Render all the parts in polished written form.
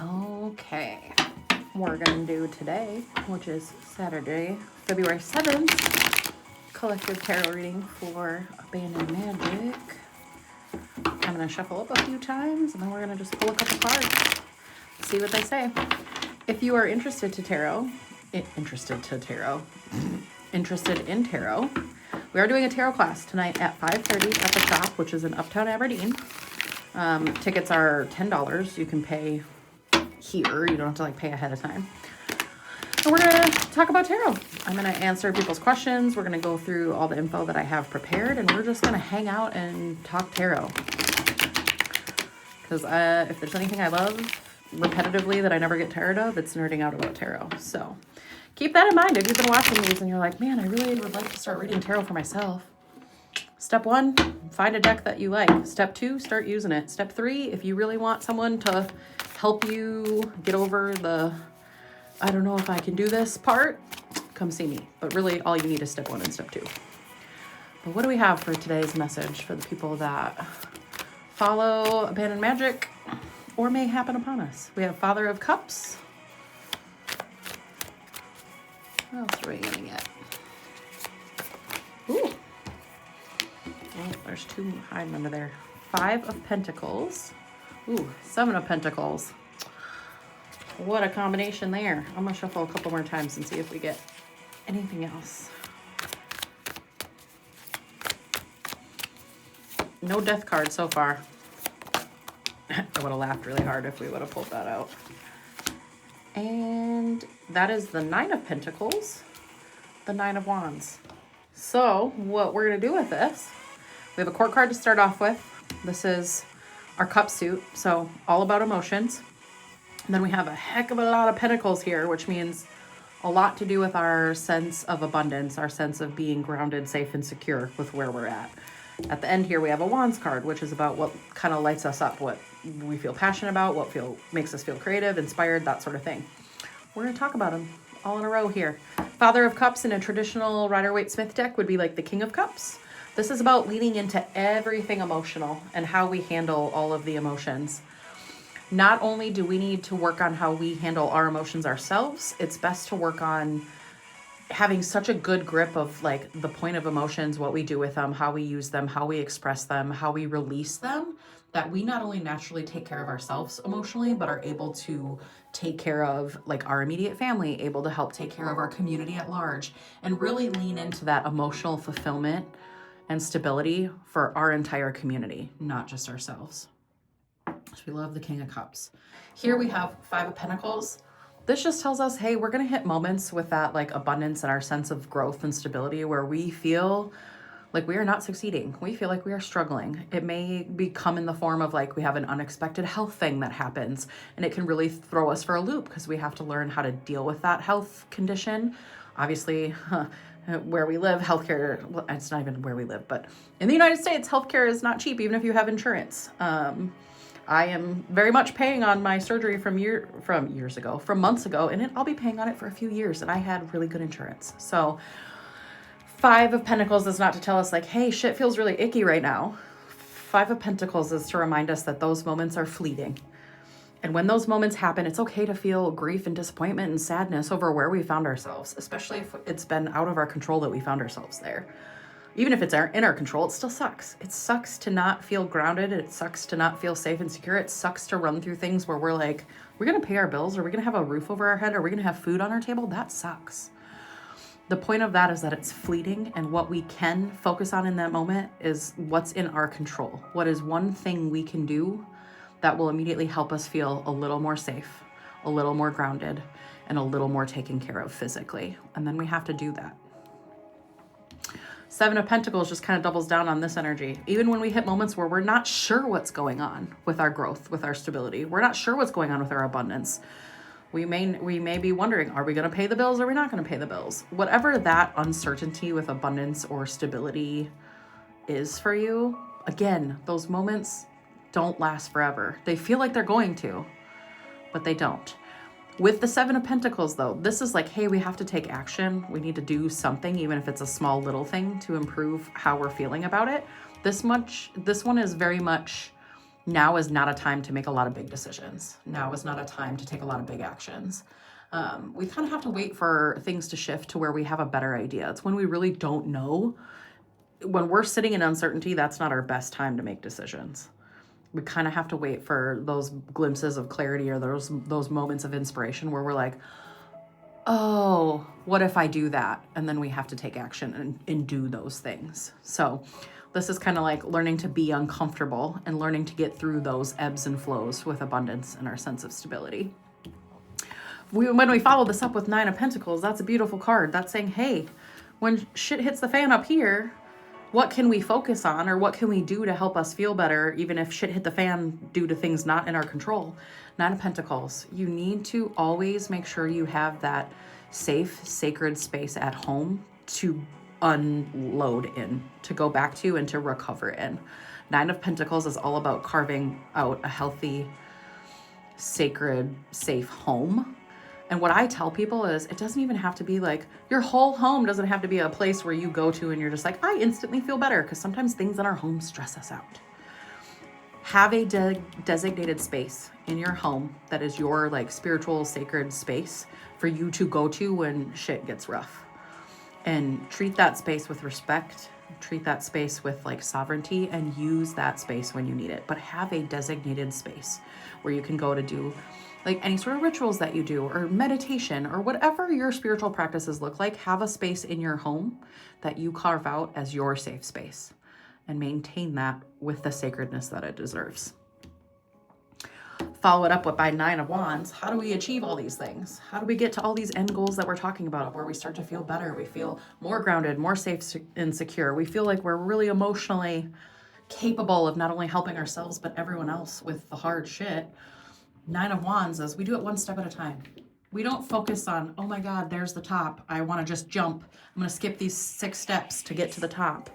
Okay, we're gonna do today, which is Saturday, February 7th, collective tarot reading for Abandoned Magic. I'm gonna shuffle up a few times and then we're gonna just pull a couple cards, see what they say. If you are interested in tarot, we are doing a tarot class tonight at 5:30 at the shop, which is in Uptown Aberdeen. Tickets are $10. You can pay here. You don't have to pay ahead of time. And we're going to talk about tarot. I'm going to answer people's questions. We're going to go through all the info that I have prepared, and we're just going to hang out and talk tarot. Because if there's anything I love repetitively that I never get tired of, it's nerding out about tarot. So keep that in mind if you've been watching these and you're like, man, I really would like to start reading tarot for myself. Step 1, find a deck that you like. Step 2, start using it. Step 3, if you really want someone to help you get over the, I don't know if I can do this part, come see me. But really, all you need is step 1 and step 2. But what do we have for today's message for the people that follow Abandoned Magic or may happen upon us? We have Father of Cups. What else are we going to get? Ooh. Oh, there's 2 hiding under there. 5 of Pentacles. Ooh, 7 of Pentacles. What a combination there. I'm going to shuffle a couple more times and see if we get anything else. No death card so far. I would have laughed really hard if we would have pulled that out. And that is the 9 of Pentacles, the 9 of Wands. So what we're going to do with this, we have a court card to start off with. This is our cup suit, so all about emotions. And then we have a heck of a lot of pentacles here, which means a lot to do with our sense of abundance, our sense of being grounded, safe, and secure with where we're at. At the end here, we have a Wands card, which is about what kind of lights us up, what we feel passionate about, what makes us feel creative, inspired, that sort of thing. We're going to talk about them all in a row here. Father of Cups in a traditional Rider-Waite-Smith deck would be like the King of Cups. This is about leaning into everything emotional and how we handle all of the emotions. Not only do we need to work on how we handle our emotions ourselves, it's best to work on having such a good grip of the point of emotions, what we do with them, how we use them, how we express them, how we release them, that we not only naturally take care of ourselves emotionally, but are able to take care of our immediate family, able to help take care of our community at large, and really lean into that emotional fulfillment and stability for our entire community, not just ourselves. So we love the King of Cups. Here we have 5 of Pentacles. This just tells us, hey, we're going to hit moments with that abundance and our sense of growth and stability where we feel like we are not succeeding. We feel like we are struggling. It may become in the form of we have an unexpected health thing that happens, and it can really throw us for a loop because we have to learn how to deal with that health condition. Obviously, where we live, healthcare, well, it's not even where we live, but in the United States, healthcare is not cheap, even if you have insurance. I am very much paying on my surgery from months ago, and I'll be paying on it for a few years, and I had really good insurance. So 5 of Pentacles is not to tell us hey, shit feels really icky right now. 5 of Pentacles is to remind us that those moments are fleeting. And when those moments happen, it's okay to feel grief and disappointment and sadness over where we found ourselves, especially if it's been out of our control that we found ourselves there. Even if it's in our control, it still sucks. It sucks to not feel grounded. It sucks to not feel safe and secure. It sucks to run through things where we're we're going to pay our bills. Are we going to have a roof over our head? Are we going to have food on our table? That sucks. The point of that is that it's fleeting, and what we can focus on in that moment is what's in our control. What is one thing we can do that will immediately help us feel a little more safe, a little more grounded, and a little more taken care of physically. And then we have to do that. 7 of Pentacles just kind of doubles down on this energy. Even when we hit moments where we're not sure what's going on with our growth, with our stability, we're not sure what's going on with our abundance, we may be wondering, are we going to pay the bills? Or are we not going to pay the bills? Whatever that uncertainty with abundance or stability is for you, again, those moments don't last forever. They feel like they're going to, but they don't. With the 7 of Pentacles, though, this is hey, we have to take action. We need to do something, even if it's a small little thing, to improve how we're feeling about it. This one is very much Now is not a time to make a lot of big decisions. Now is not a time to take a lot of big actions. We kind of have to wait for things to shift to where we have a better idea. It's when we really don't know. When we're sitting in uncertainty, that's not our best time to make decisions. We kind of have to wait for those glimpses of clarity or those moments of inspiration where we're like, oh, what if I do that? And then we have to take action and do those things. So this is kind of like learning to be uncomfortable and learning to get through those ebbs and flows with abundance and our sense of stability. When we follow this up with 9 of Pentacles, that's a beautiful card. That's saying, hey, when shit hits the fan up here, what can we focus on, or what can we do to help us feel better, even if shit hit the fan due to things not in our control? 9 of Pentacles, you need to always make sure you have that safe, sacred space at home to unload in, to go back to and to recover in. 9 of Pentacles is all about carving out a healthy, sacred, safe home. And what I tell people is it doesn't even have to be like, your whole home doesn't have to be a place where you go to and you're just like, I instantly feel better, because sometimes things in our home stress us out. Have a designated space in your home that is your like spiritual, sacred space for you to go to when shit gets rough. And treat that space with respect, treat that space with like sovereignty, and use that space when you need it. But have a designated space where you can go to do like any sort of rituals that you do, or meditation, or whatever your spiritual practices look like. Have a space in your home that you carve out as your safe space, and maintain that with the sacredness that it deserves. Follow it up with by 9 of Wands. How do we achieve all these things? How do we get to all these end goals that we're talking about, where we start to feel better? We feel more grounded, more safe and secure. We feel like we're really emotionally capable of not only helping ourselves, but everyone else with the hard shit. 9 of Wands is we do it one step at a time. We don't focus on, oh my God, there's the top. I want to just jump. I'm going to skip these 6 steps to get to the top.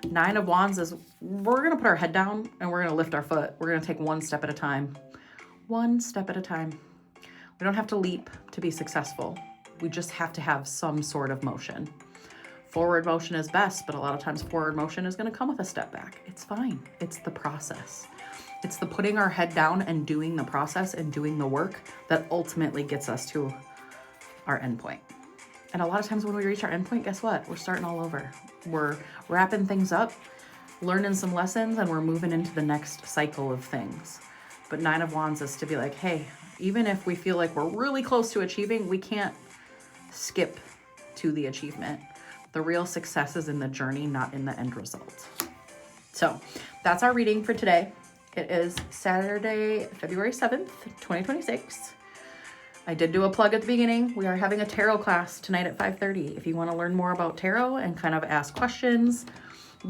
9 of Wands is we're going to put our head down and we're going to lift our foot. We're going to take one step at a time. One step at a time. We don't have to leap to be successful. We just have to have some sort of motion. Forward motion is best, but a lot of times forward motion is going to come with a step back. It's fine. It's the process. It's the putting our head down and doing the process and doing the work that ultimately gets us to our endpoint. And a lot of times when we reach our endpoint, guess what? We're starting all over. We're wrapping things up, learning some lessons, and we're moving into the next cycle of things. But 9 of Wands is to be like, hey, even if we feel like we're really close to achieving, we can't skip to the achievement. The real success is in the journey, not in the end result. So that's our reading for today. It is Saturday, February 7th, 2026. I did do a plug at the beginning. We are having a tarot class tonight at 5:30. If you want to learn more about tarot and kind of ask questions,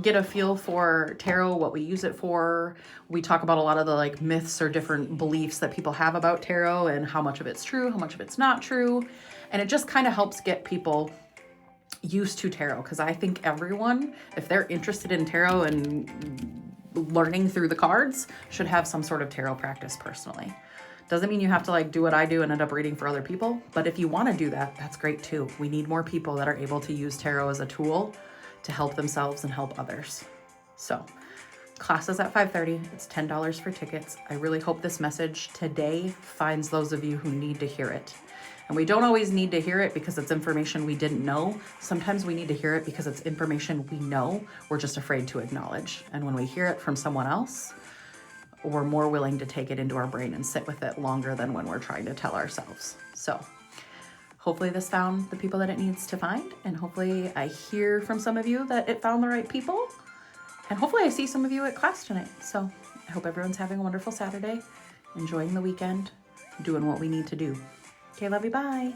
get a feel for tarot, what we use it for. We talk about a lot of the like myths or different beliefs that people have about tarot and how much of it's true, how much of it's not true. And it just kind of helps get people used to tarot, because I think everyone, if they're interested in tarot and learning through the cards, should have some sort of tarot practice personally. Doesn't mean you have to like do what I do and end up reading for other people, but if you want to do that, that's great too. We need more people that are able to use tarot as a tool to help themselves and help others. So classes at 5:30. It's $10 for tickets. I really hope this message today finds those of you who need to hear it. And we don't always need to hear it because it's information we didn't know. Sometimes we need to hear it because it's information we know, we're just afraid to acknowledge. And when we hear it from someone else, we're more willing to take it into our brain and sit with it longer than when we're trying to tell ourselves. So hopefully this found the people that it needs to find. And hopefully I hear from some of you that it found the right people. And hopefully I see some of you at class tonight. So I hope everyone's having a wonderful Saturday, enjoying the weekend, doing what we need to do. Okay, love you, bye.